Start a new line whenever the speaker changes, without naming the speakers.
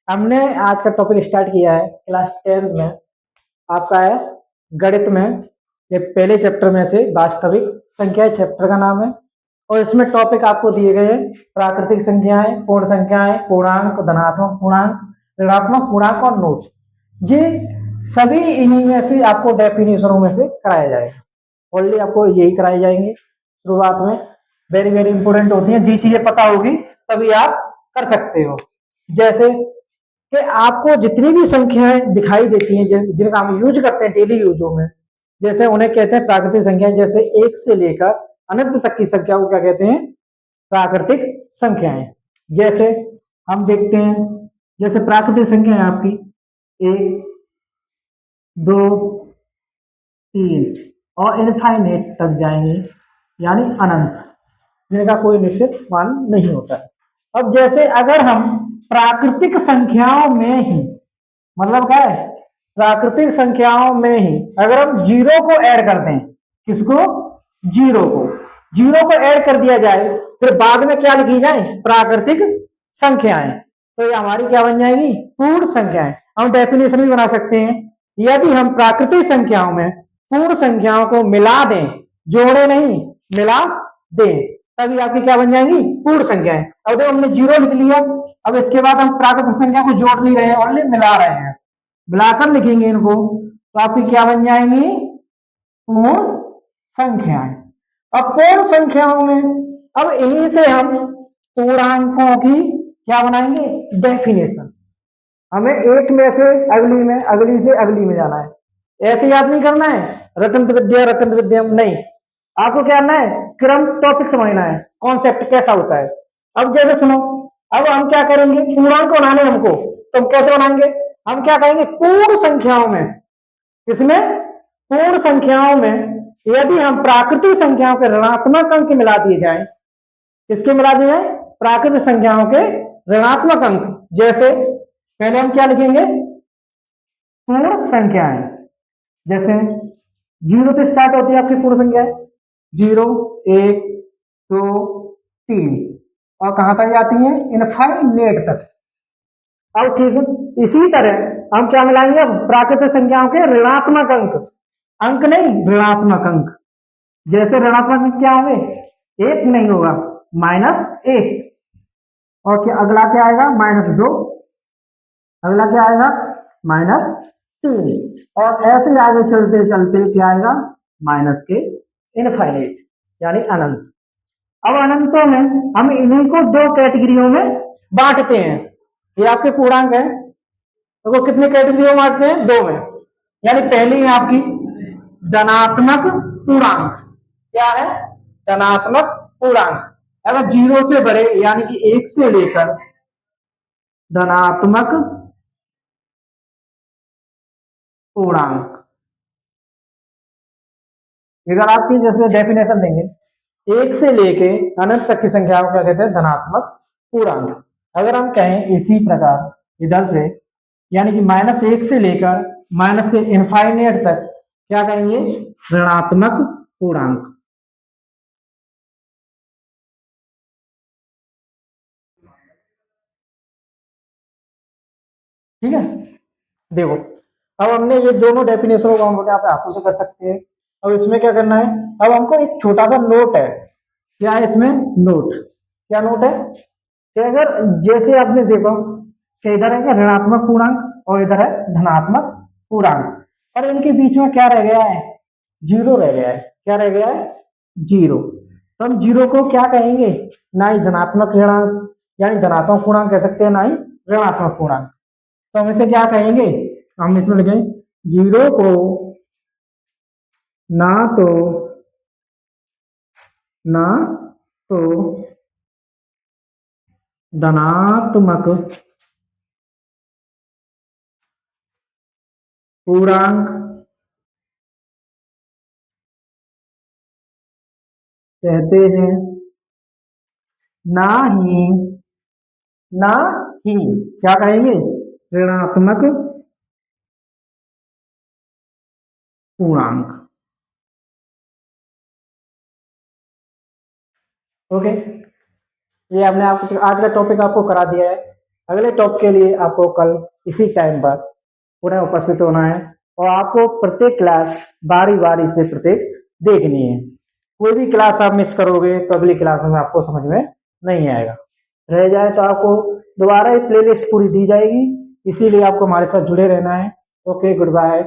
हमने आज का टॉपिक स्टार्ट किया है क्लास 10 में। आपका है गणित में। ये पहले चैप्टर में से वास्तविक संख्या चैप्टर का नाम है और इसमें टॉपिक आपको दिए गए हैं प्राकृतिक संख्याएं, पूर्ण संख्याएं, पूर्णांक, धनात्मक पूर्णांक, ऋणात्मक पूर्णांक और नोट। ये सभी इन्हीं में से आपको डेफिनेशनों में से कराया जाएगा। ओनली आपको यही कराए जाएंगे शुरुआत में। वेरी वेरी इंपॉर्टेंट होती है, जी चीजें पता होगी तभी आप कर सकते हो। जैसे कि आपको जितनी भी संख्याएं दिखाई देती हैं जिनका हम यूज करते हैं डेली यूजों में, जैसे उन्हें कहते हैं प्राकृतिक संख्याएं। जैसे एक से लेकर अनंत तक की संख्या को क्या कहते हैं? प्राकृतिक संख्याएं। जैसे हम देखते हैं, जैसे प्राकृतिक संख्या है आपकी 1, 2, 3 और इनफाइनेट तक जाएंगे, यानी अनंत, जिनका कोई निश्चित मान नहीं होता है। अब जैसे अगर हम प्राकृतिक संख्याओं में ही, मतलब क्या है, प्राकृतिक संख्याओं में ही अगर हम जीरो को ऐड करते हैं, किसको? जीरो को। जीरो को ऐड कर दिया जाए, फिर बाद में क्या लिखी जाए? प्राकृतिक संख्याएं। तो ये हमारी क्या बन जाएगी? पूर्ण संख्याएं। हम डेफिनेशन भी बना सकते हैं, यदि हम प्राकृतिक संख्याओं में पूर्ण संख्याओं को मिला दें, जोड़े नहीं, मिला दें, तभी आपकी क्या बन जाएंगी? पूर्ण संख्याएं। अब देखो हमने जीरो लिख लिया, अब इसके बाद हम प्राकृतिक संख्या को जोड़ नहीं रहे हैं, ओनली मिला रहे हैं। मिलाकर लिखेंगे इनको तो आपकी क्या बन जाएंगी? पूर्ण संख्याएं। अब पूर्ण संख्याओं में अब इन्हीं से हम पूर्णांकों की क्या बनाएंगे? डेफिनेशन। हमें एक में से अगली में, अगली से अगली में जाना है। ऐसे याद नहीं करना है रटंत विद्या रटंत विद्या, नहीं। आपको क्या करना है? क्रम, टॉपिक समझना है, कॉन्सेप्ट कैसा होता है। अब जैसे सुनो, अब हम क्या करेंगे? पूर्णांक बनाने हमको, तो हम कैसे बनाएंगे? हम क्या कहेंगे? पूर्ण संख्याओं में। किसमें? पूर्ण संख्याओं में यदि हम प्राकृतिक संख्याओं के ऋणात्मक अंक मिला दिए जाए, किसके मिला दिए जाए? प्राकृतिक संख्याओं के ऋणात्मक अंक। जैसे पहले हम क्या लिखेंगे? पूर्ण संख्याएं। जैसे जीरो से स्टार्ट होती है आपकी पूर्ण संख्याएं, 0, 1, 2, 3 और कहां तक जाती है? इनफाइनेट तक। अब ठीक है, इसी तरह हम क्या मिलाएंगे? प्राकृतिक संख्याओं के ऋणात्मक अंक। अंक नहीं, ऋणात्मक अंक। जैसे ऋणात्मक अंक क्या होंगे? एक नहीं होगा, -1। और क्या अगला क्या आएगा? -2। अगला क्या आएगा? -3। और ऐसे आगे चलते चलते क्या आएगा? माइनस के इनफाइनेट, यानी अनंत। अब अनंतों में हम इन्हीं को दो कैटेगरियों में बांटते हैं। ये आपके पूर्णांक है, तो वो कितने कैटेगरी में बांटते हैं? दो में। यानी पहली है आपकी धनात्मक पूर्णांक। क्या है? धनात्मक पूर्णांक। अगर जीरो से बड़े, यानी कि एक से लेकर धनात्मक पूर्णांक, इधर आपकी जैसे डेफिनेशन देंगे, एक से लेके अनंत तक की संख्याओं को क्या कहते हैं? धनात्मक पूर्णांक। अगर हम कहें इसी प्रकार इधर से, यानी कि -1 से लेकर माइनस के इनफाइनेट तक, क्या कहेंगे? ऋणात्मक पूर्णांक। ठीक है, देखो अब हमने ये दोनों डेफिनेशन को हम यहाँ पे हाथों से कर सकते हैं। अब इसमें क्या करना है? अब हमको एक छोटा सा नोट है। क्या है इसमें? नोट। क्या नोट है? कि अगर जैसे आपने देखो कि इधर है क्या? ऋणात्मक पूर्णांक और इधर है धनात्मक पूर्णांक, और इनके बीच में क्या रह गया है? जीरो रह गया है। क्या रह गया है? जीरो। तो हम जीरो को क्या कहेंगे? ना ही धनात्मक ऋणांक, यानी धनात्मक पूर्णांक कह सकते हैं, ना ही ऋणात्मक पूर्णांक। तो हम इसे क्या कहेंगे? हम इसमें लिखें जीरो को ना तो ना तो धनात्मक पूर्णांक कहते हैं, ना ही ना ही क्या कहेंगे? ऋणात्मक पूर्णांक। ओके, ये हमने आपको आज का टॉपिक आपको करा दिया है। अगले टॉपिक के लिए आपको कल इसी टाइम पर पुनः उपस्थित होना है और आपको प्रत्येक क्लास बारी बारी से प्रत्येक देखनी है। कोई भी क्लास आप मिस करोगे तो अगली क्लास में आपको समझ में नहीं आएगा, रह जाए तो आपको दोबारा ही प्लेलिस्ट पूरी दी जाएगी। इसीलिए आपको हमारे साथ जुड़े रहना है। Okay, good bye.